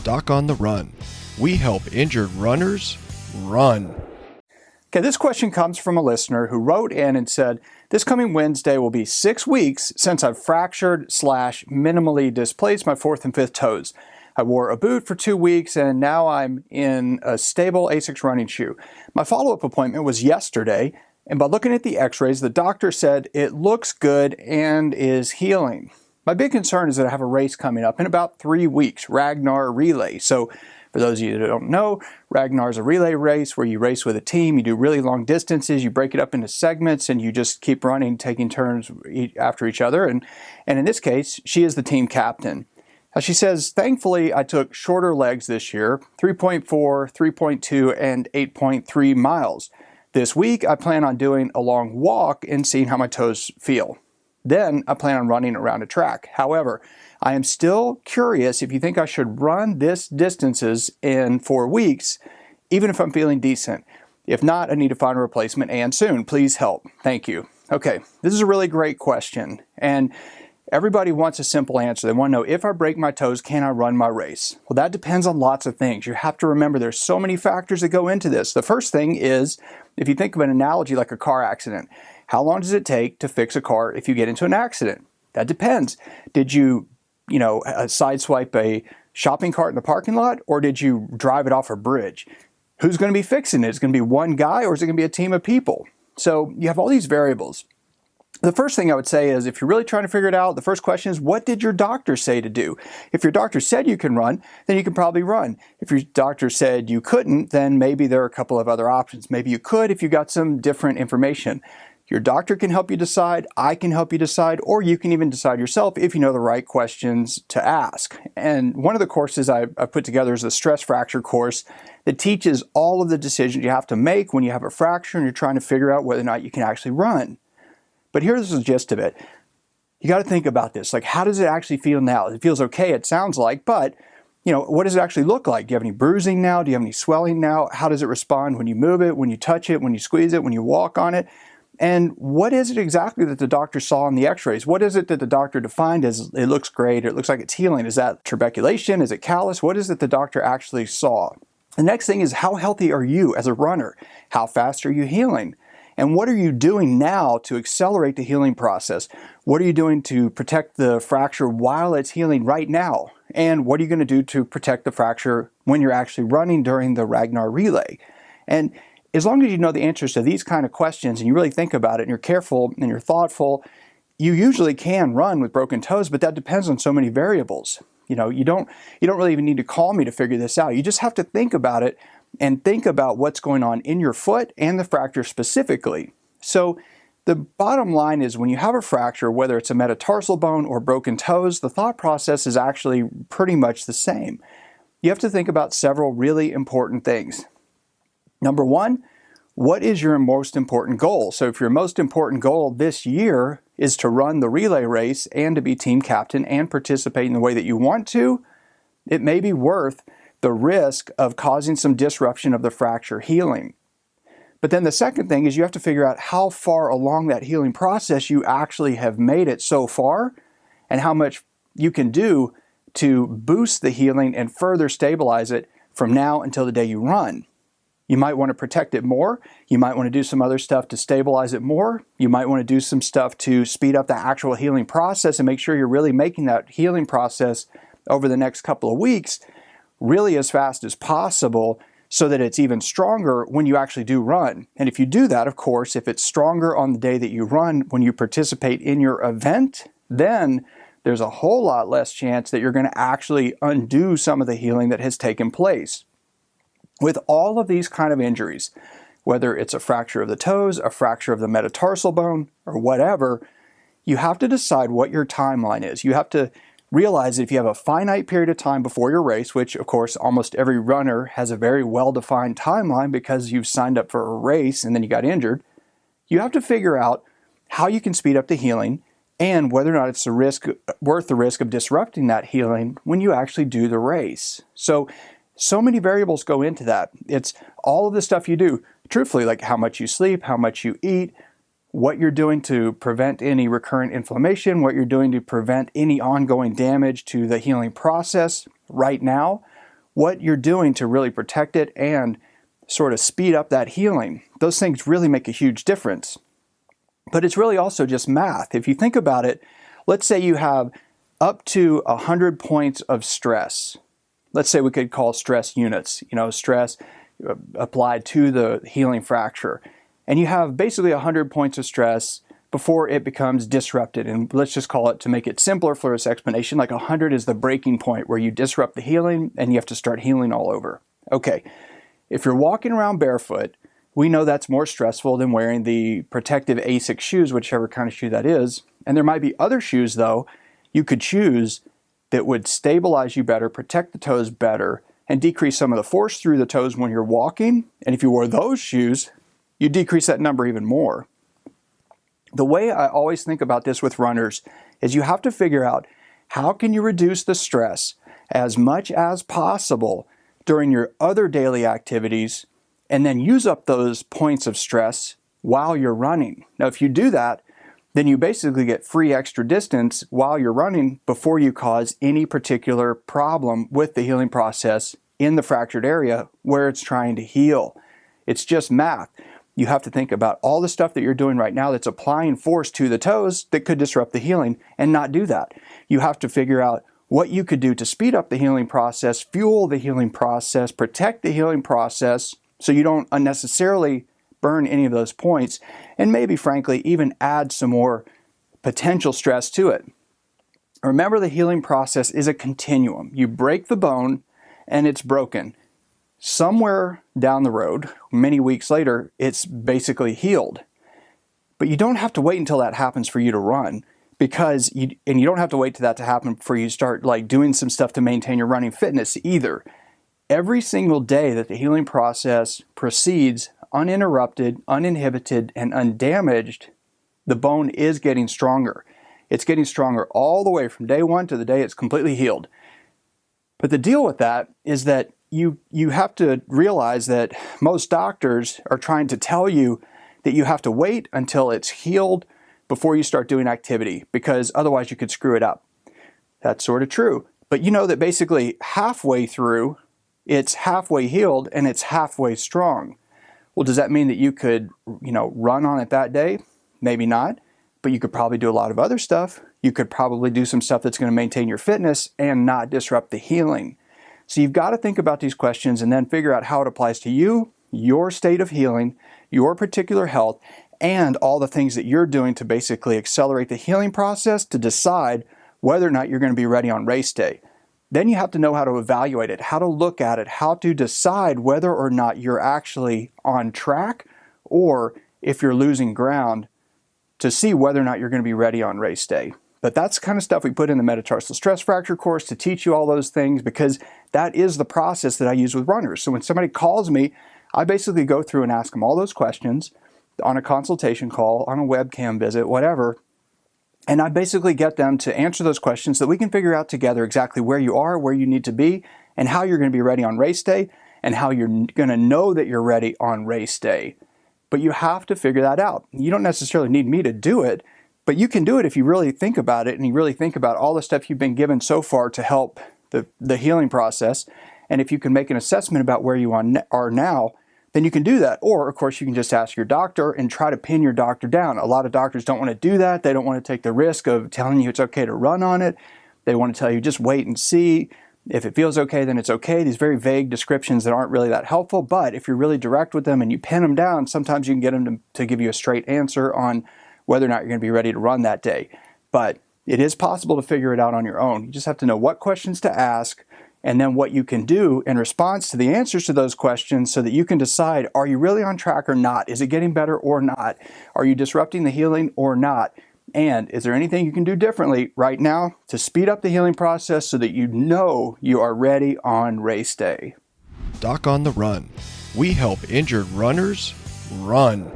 Doc on the Run. We help injured runners run. Okay, this question comes from a listener who wrote in and said, this coming Wednesday will be 6 weeks since I've fractured / minimally displaced my fourth and fifth toes. I wore a boot for 2 weeks and now I'm in a stable Asics running shoe. My follow-up appointment was yesterday, and by looking at the x-rays, the doctor said it looks good and is healing. My big concern is that I have a race coming up in about 3 weeks, Ragnar Relay. So for those of you that don't know, Ragnar is a relay race where you race with a team, you do really long distances, you break it up into segments, and you just keep running, taking turns after each other. And in this case, she is the team captain. Now she says, thankfully, I took shorter legs this year, 3.4, 3.2, and 8.3 miles. This week, I plan on doing a long walk and seeing how my toes feel. Then I plan on running around a track. However, I am still curious if you think I should run this distances in 4 weeks, even if I'm feeling decent. If not, I need to find a replacement and soon. Please help. Thank you. Okay, this is a really great question. And everybody wants a simple answer. They want to know, if I break my toes, can I run my race? Well, that depends on lots of things. You have to remember there's so many factors that go into this. The first thing is, if you think of an analogy like a car accident, how long does it take to fix a car if you get into an accident? That depends. Did you sideswipe a shopping cart in the parking lot, or did you drive it off a bridge? Who's going to be fixing it? Is it going to be one guy, or is it going to be a team of people? So you have all these variables. The first thing I would say is, if you're really trying to figure it out, the first question is, what did your doctor say to do? If your doctor said you can run, then you can probably run. If your doctor said you couldn't, then maybe there are a couple of other options. Maybe you could if you got some different information. Your doctor can help you decide, I can help you decide, or you can even decide yourself if you know the right questions to ask. And one of the courses I put together is a stress fracture course that teaches all of the decisions you have to make when you have a fracture and you're trying to figure out whether or not you can actually run. But here's the gist of it. You got to think about this. Like, how does it actually feel now? It feels okay, it sounds like, but what does it actually look like? Do you have any bruising now? Do you have any swelling now? How does it respond when you move it, when you touch it, when you squeeze it, when you walk on it? And what is it exactly that the doctor saw in the x-rays? What is it that the doctor defined as it looks great, or it looks like it's healing? Is that trabeculation? Is it callus? What is it the doctor actually saw? The next thing is, how healthy are you as a runner? How fast are you healing? And what are you doing now to accelerate the healing process? What are you doing to protect the fracture while it's healing right now? And what are you going to do to protect the fracture when you're actually running during the Ragnar Relay? And as long as you know the answers to these kind of questions and you really think about it and you're careful and you're thoughtful, you usually can run with broken toes, but that depends on so many variables. You don't really even need to call me to figure this out. You just have to think about it and think about what's going on in your foot and the fracture specifically. So the bottom line is, when you have a fracture, whether it's a metatarsal bone or broken toes, the thought process is actually pretty much the same. You have to think about several really important things. Number one, what is your most important goal? So if your most important goal this year is to run the relay race and to be team captain and participate in the way that you want to, it may be worth the risk of causing some disruption of the fracture healing. But then the second thing is, you have to figure out how far along that healing process you actually have made it so far, and how much you can do to boost the healing and further stabilize it from now until the day you run. You might want to protect it more. You might want to do some other stuff to stabilize it more. You might want to do some stuff to speed up the actual healing process and make sure you're really making that healing process over the next couple of weeks really as fast as possible, so that it's even stronger when you actually do run. And if you do that, of course, if it's stronger on the day that you run when you participate in your event, then there's a whole lot less chance that you're going to actually undo some of the healing that has taken place. With all of these kind of injuries, whether it's a fracture of the toes, a fracture of the metatarsal bone, or whatever, you have to decide what your timeline is. You have to realize that if you have a finite period of time before your race, which of course almost every runner has a very well-defined timeline because you've signed up for a race and then you got injured, you have to figure out how you can speed up the healing and whether or not it's worth the risk of disrupting that healing when you actually do the race. So many variables go into that. It's all of the stuff you do, truthfully, like how much you sleep, how much you eat, what you're doing to prevent any recurrent inflammation, what you're doing to prevent any ongoing damage to the healing process right now, what you're doing to really protect it and sort of speed up that healing. Those things really make a huge difference. But it's really also just math. If you think about it, let's say you have up to 100 points of stress. Let's say we could call stress units, stress applied to the healing fracture. And you have basically 100 points of stress before it becomes disrupted. And let's just call it, to make it simpler for this explanation, like 100 is the breaking point where you disrupt the healing and you have to start healing all over. Okay, if you're walking around barefoot, we know that's more stressful than wearing the protective ASIC shoes, whichever kind of shoe that is. And there might be other shoes, though, you could choose that would stabilize you better, protect the toes better, and decrease some of the force through the toes when you're walking. And if you wore those shoes, you decrease that number even more. The way I always think about this with runners is you have to figure out how can you reduce the stress as much as possible during your other daily activities, and then use up those points of stress while you're running. Now, if you do that, then you basically get free extra distance while you're running before you cause any particular problem with the healing process in the fractured area where it's trying to heal. It's just math. You have to think about all the stuff that you're doing right now that's applying force to the toes that could disrupt the healing and not do that. You have to figure out what you could do to speed up the healing process, fuel the healing process, protect the healing process so you don't unnecessarily burn any of those points, and maybe, frankly, even add some more potential stress to it. Remember, the healing process is a continuum. You break the bone and it's broken. Somewhere down the road, many weeks later, it's basically healed. But you don't have to wait until that happens for you to run, and you don't have to wait for that to happen before you start doing some stuff to maintain your running fitness either. Every single day that the healing process proceeds uninterrupted, uninhibited, and undamaged, the bone is getting stronger. It's getting stronger all the way from day one to the day it's completely healed. But the deal with that is that you have to realize that most doctors are trying to tell you that you have to wait until it's healed before you start doing activity, because otherwise you could screw it up. That's sort of true. But you know that basically halfway through, it's halfway healed and it's halfway strong. Well, does that mean that you could, run on it that day? Maybe not, but you could probably do a lot of other stuff. You could probably do some stuff that's going to maintain your fitness and not disrupt the healing. So you've got to think about these questions and then figure out how it applies to you, your state of healing, your particular health, and all the things that you're doing to basically accelerate the healing process to decide whether or not you're going to be ready on race day. Then you have to know how to evaluate it, how to look at it, how to decide whether or not you're actually on track or if you're losing ground, to see whether or not you're going to be ready on race day. But that's the kind of stuff we put in the metatarsal stress fracture course to teach you all those things, because that is the process that I use with runners. So when somebody calls me, I basically go through and ask them all those questions on a consultation call, on a webcam visit, whatever. And I basically get them to answer those questions so that we can figure out together exactly where you are, where you need to be, and how you're going to be ready on race day, and how you're going to know that you're ready on race day. But you have to figure that out. You don't necessarily need me to do it, but you can do it if you really think about it and you really think about all the stuff you've been given so far to help the healing process. And if you can make an assessment about where you are now, then you can do that. Or, of course, you can just ask your doctor and try to pin your doctor down. A lot of doctors don't want to do that. They don't want to take the risk of telling you it's okay to run on it. They want to tell you just wait and see. If it feels okay, then it's okay. These very vague descriptions that aren't really that helpful. But if you're really direct with them and you pin them down, sometimes you can get them to give you a straight answer on whether or not you're going to be ready to run that day. But it is possible to figure it out on your own. You just have to know what questions to ask and then what you can do in response to the answers to those questions so that you can decide, are you really on track or not? Is it getting better or not? Are you disrupting the healing or not? And is there anything you can do differently right now to speed up the healing process so that you know you are ready on race day? Doc on the Run. We help injured runners run.